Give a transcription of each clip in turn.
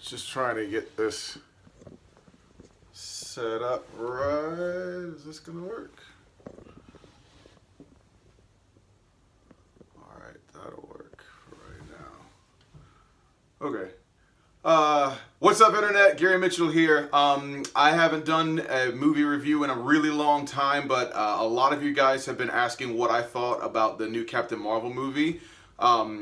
Just trying to get this set up right. Is this gonna work? Alright, that'll work for right now. Okay. What's up, Internet? Gary Mitchell here. I haven't done a movie review in a really long time, but a lot of you guys have been asking what I thought about the new Captain Marvel movie,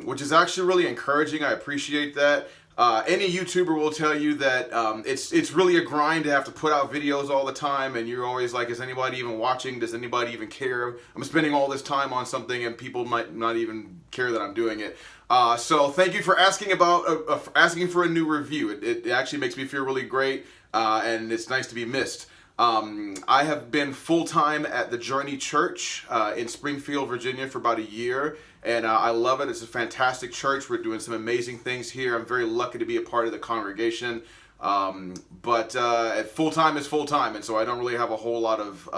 which is actually really encouraging. I appreciate that. Any YouTuber will tell you that it's really a grind to have to put out videos all the time, and you're always like, is anybody even watching? Does anybody even care? I'm spending all this time on something, and people might not even care that I'm doing it. So thank you for asking asking for a new review. It actually makes me feel really great, and it's nice to be missed. I have been full-time at the Journey Church in Springfield, Virginia for about a year, and I love it. It's a fantastic church. We're doing some amazing things here. I'm very lucky to be a part of the congregation, but full-time is full-time, and so I don't really have a whole lot of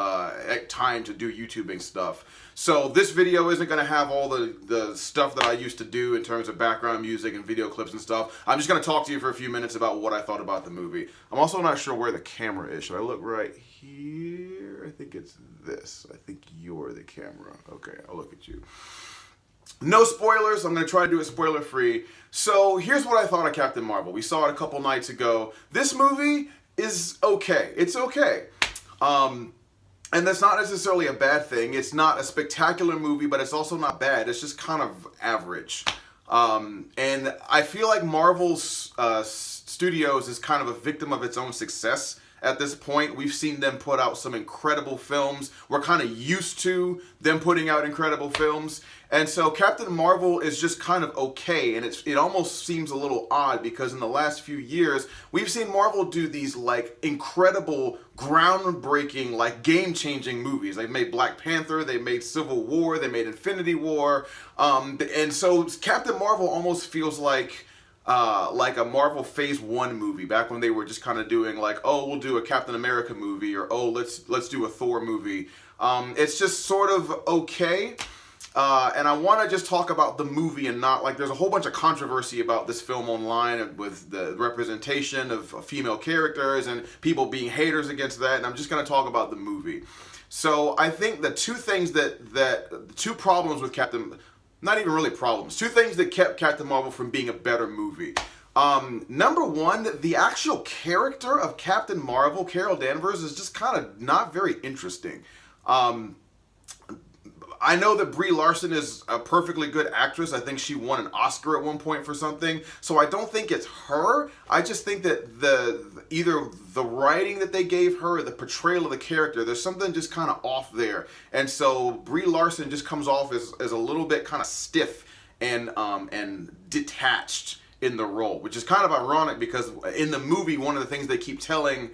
time to do YouTubing stuff. So this video isn't going to have all the stuff that I used to do in terms of background music and video clips and stuff. I'm just going to talk to you for a few minutes about what I thought about the movie. I'm also not sure where the camera is. Should I look right here? I think it's this. I think you're the camera. Okay, I'll look at you. No spoilers. I'm going to try to do it spoiler free. So here's what I thought of Captain Marvel. We saw it a couple nights ago. This movie is okay. It's okay. And that's not necessarily a bad thing. It's not a spectacular movie, but it's also not bad. It's just kind of average. And I feel like Marvel's Studios is kind of a victim of its own success at this point. We've seen them put out some incredible films. We're kind of used to them putting out incredible films. And so Captain Marvel is just kind of okay, and it almost seems a little odd because in the last few years, we've seen Marvel do these like incredible, groundbreaking, like game-changing movies. They've made Black Panther, they made Civil War, they made Infinity War, and so Captain Marvel almost feels like a Marvel Phase 1 movie, back when they were just kind of doing like, oh, we'll do a Captain America movie, or oh, let's do a Thor movie. It's just sort of okay. And I want to just talk about the movie and not like, there's a whole bunch of controversy about this film online with the representation of female characters and people being haters against that, and I'm just going to talk about the movie. So I think the two things two problems with not even really problems, two things that kept Captain Marvel from being a better movie. Number one, the actual character of Captain Marvel, Carol Danvers, is just kind of not very interesting. I know that Brie Larson is a perfectly good actress. I think she won an Oscar at one point for something. So I don't think it's her. I just think that either the writing that they gave her or the portrayal of the character, there's something just kind of off there. And so Brie Larson just comes off as a little bit kind of stiff and detached in the role, which is kind of ironic because in the movie, one of the things they keep telling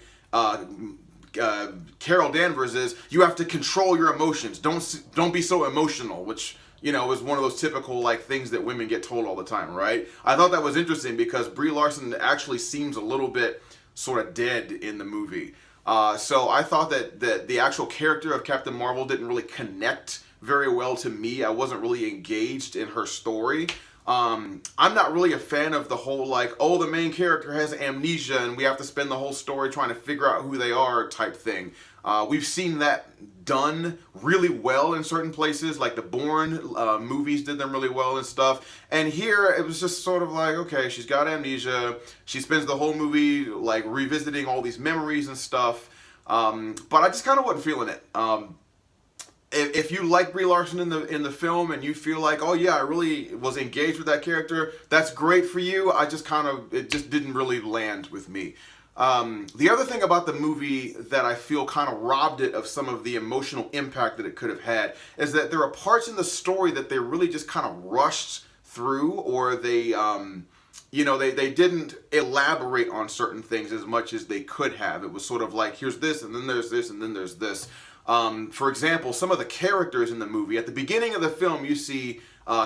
Carol Danvers is you have to control your emotions. Don't be so emotional, which, you know, is one of those typical like things that women get told all the time, right? I thought that was interesting because Brie Larson actually seems a little bit sort of dead in the movie. So I thought that the actual character of Captain Marvel didn't really connect very well to me. I wasn't really engaged in her story. I'm not really a fan of the whole like, oh, the main character has amnesia and we have to spend the whole story trying to figure out who they are type thing. We've seen that done really well in certain places, like the Bourne movies did them really well and stuff. And here it was just sort of like, okay, she's got amnesia. She spends the whole movie like revisiting all these memories and stuff. But I just kind of wasn't feeling it. If you like Brie Larson in the film and you feel like, oh yeah, I really was engaged with that character, that's great for you. It just didn't really land with me. The other thing about the movie that I feel kind of robbed it of some of the emotional impact that it could have had is that there are parts in the story that they really just kind of rushed through, or they didn't elaborate on certain things as much as they could have. It was sort of like, here's this, and then there's this, and then there's this. For example, some of the characters in the movie, at the beginning of the film, you see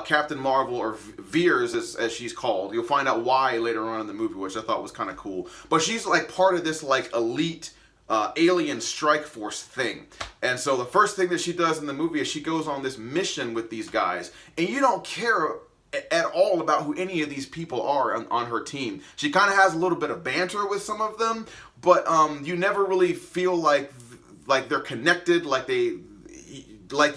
Captain Marvel, or Veers as she's called. You'll find out why later on in the movie, which I thought was kind of cool. But she's like part of this like elite alien strike force thing. And so the first thing that she does in the movie is she goes on this mission with these guys, and you don't care at all about who any of these people are on her team. She kind of has a little bit of banter with some of them, but you never really feel like they're connected, like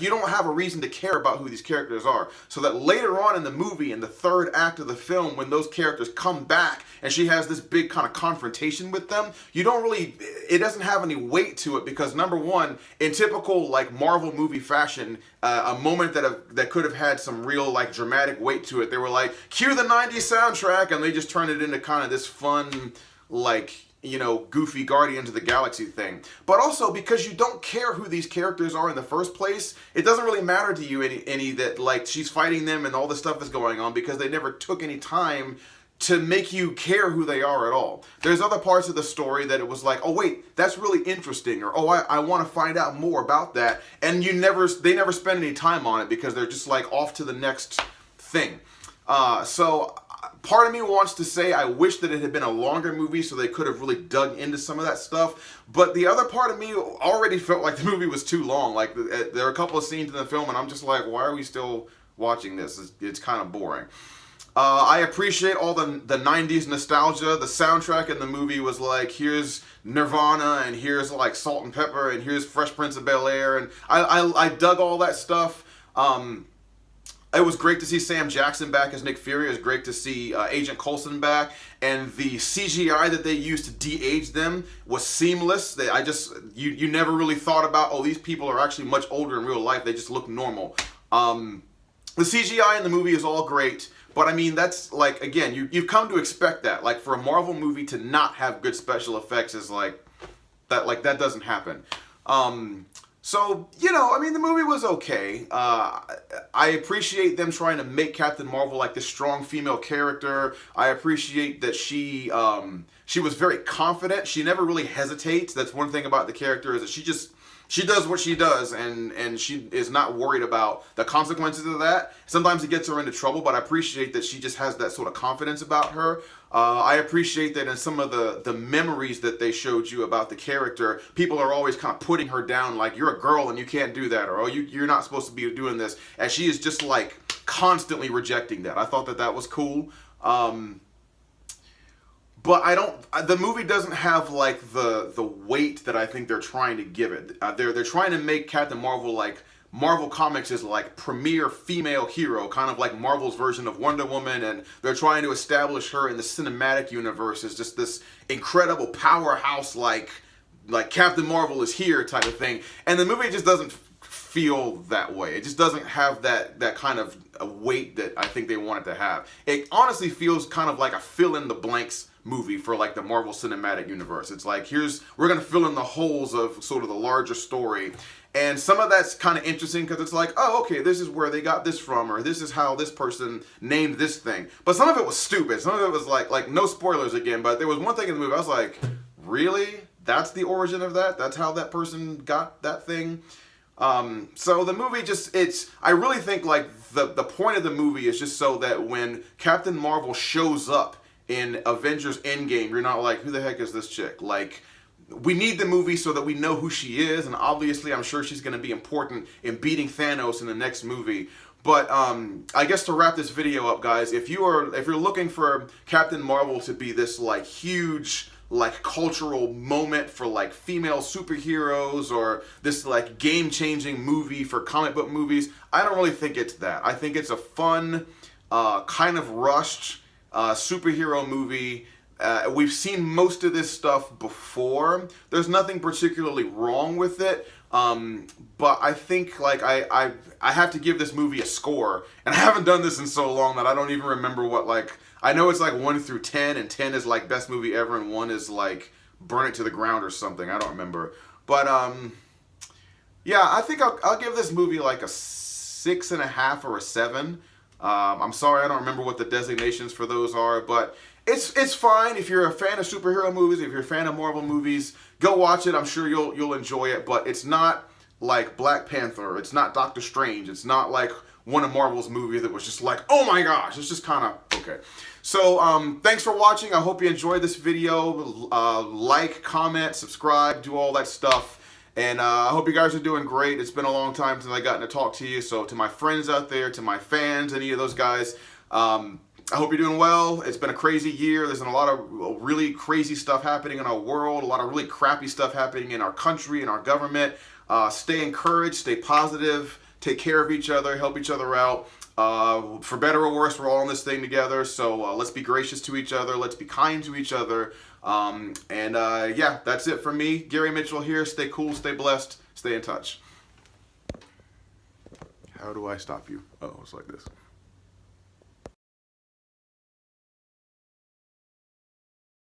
you don't have a reason to care about who these characters are. So that later on in the movie, in the third act of the film, when those characters come back and she has this big kind of confrontation with them, you don't really, it doesn't have any weight to it, because number one, in typical like Marvel movie fashion, a moment that could have had some real like dramatic weight to it, they were like, cue the 90s soundtrack, and they just turned it into kind of this fun, like, you know, goofy Guardians of the Galaxy thing. But also because you don't care who these characters are in the first place, it doesn't really matter to you any that like she's fighting them and all this stuff is going on, because they never took any time to make you care who they are at all. There's other parts of the story that it was like, oh wait, that's really interesting, or oh, I want to find out more about that, and they never spend any time on it because they're just like off to the next thing. So part of me wants to say I wish that it had been a longer movie so they could have really dug into some of that stuff. But the other part of me already felt like the movie was too long. Like there are a couple of scenes in the film and I'm just like, why are we still watching this? It's kind of boring. I appreciate all the 90s nostalgia. The soundtrack in the movie was like, here's Nirvana and here's like Salt and Pepper and here's Fresh Prince of Bel-Air. And I dug all that stuff. It was great to see Sam Jackson back as Nick Fury. It was great to see Agent Coulson back. And the CGI that they used to de-age them was seamless. You never really thought about, oh, these people are actually much older in real life. They just look normal. The CGI in the movie is all great. But I mean, that's like, again, you've come to expect that. Like for a Marvel movie to not have good special effects is like, that doesn't happen. So, you know, I mean, the movie was okay. I appreciate them trying to make Captain Marvel like this strong female character. I appreciate that she was very confident. She never really hesitates. That's one thing about the character, is that she does what she does, and she is not worried about the consequences of that. Sometimes it gets her into trouble, but I appreciate that she just has that sort of confidence about her. I appreciate that in some of the memories that they showed you about the character, people are always kind of putting her down, like, you're a girl and you can't do that, or oh, you're not supposed to be doing this, and she is just like constantly rejecting that. I thought that was cool. But the movie doesn't have like the weight that I think they're trying to give it. They're trying to make Captain Marvel like Marvel Comics is like premier female hero, kind of like Marvel's version of Wonder Woman, and they're trying to establish her in the cinematic universe as just this incredible powerhouse, like Captain Marvel is here type of thing. And the movie just doesn't feel that way. It just doesn't have that kind of a weight that I think they want it to have. It honestly feels kind of like a fill in the blanks movie for like the Marvel Cinematic Universe. It's like, we're gonna fill in the holes of sort of the larger story. And some of that's kind of interesting because it's like, oh, okay, this is where they got this from, or this is how this person named this thing. But some of it was stupid. Some of it was like no spoilers again, but there was one thing in the movie I was like, really? That's the origin of that? That's how that person got that thing? So the movie I really think like the point of the movie is just so that when Captain Marvel shows up in Avengers Endgame, you're not like, who the heck is this chick? Like, we need the movie so that we know who she is, and obviously I'm sure she's going to be important in beating Thanos in the next movie. But I guess to wrap this video up, guys, if you're looking for Captain Marvel to be this like huge like cultural moment for like female superheroes, or this like game-changing movie for comic book movies, I don't really think it's that. I think it's a fun, kind of rushed superhero movie. We've seen most of this stuff before. There's nothing particularly wrong with it. But I think like I have to give this movie a score, and I haven't done this in so long that I don't even remember what, like, I know it's like 1 through 10, and 10 is like best movie ever, and 1 is like burn it to the ground or something. I don't remember. But yeah, I think I'll give this movie like a 6.5 or a 7. I'm sorry, I don't remember what the designations for those are, but it's fine. If you're a fan of superhero movies, if you're a fan of Marvel movies, go watch it. I'm sure you'll enjoy it, but it's not like Black Panther. It's not Doctor Strange. It's not like one of Marvel's movies that was just like, oh my gosh. It's just kind of okay. So thanks for watching. I hope you enjoyed this video. Like, comment, subscribe, do all that stuff. And I hope you guys are doing great. It's been a long time since I gotten to talk to you. So to my friends out there, to my fans, any of those guys, I hope you're doing well. It's been a crazy year. There's been a lot of really crazy stuff happening in our world, a lot of really crappy stuff happening in our country, in our government. Stay encouraged, stay positive, take care of each other, help each other out. For better or worse, we're all in this thing together. So let's be gracious to each other. Let's be kind to each other. Yeah, that's it from me. Gary Mitchell here. Stay cool, stay blessed, stay in touch. How do I stop you? Oh, it's like this.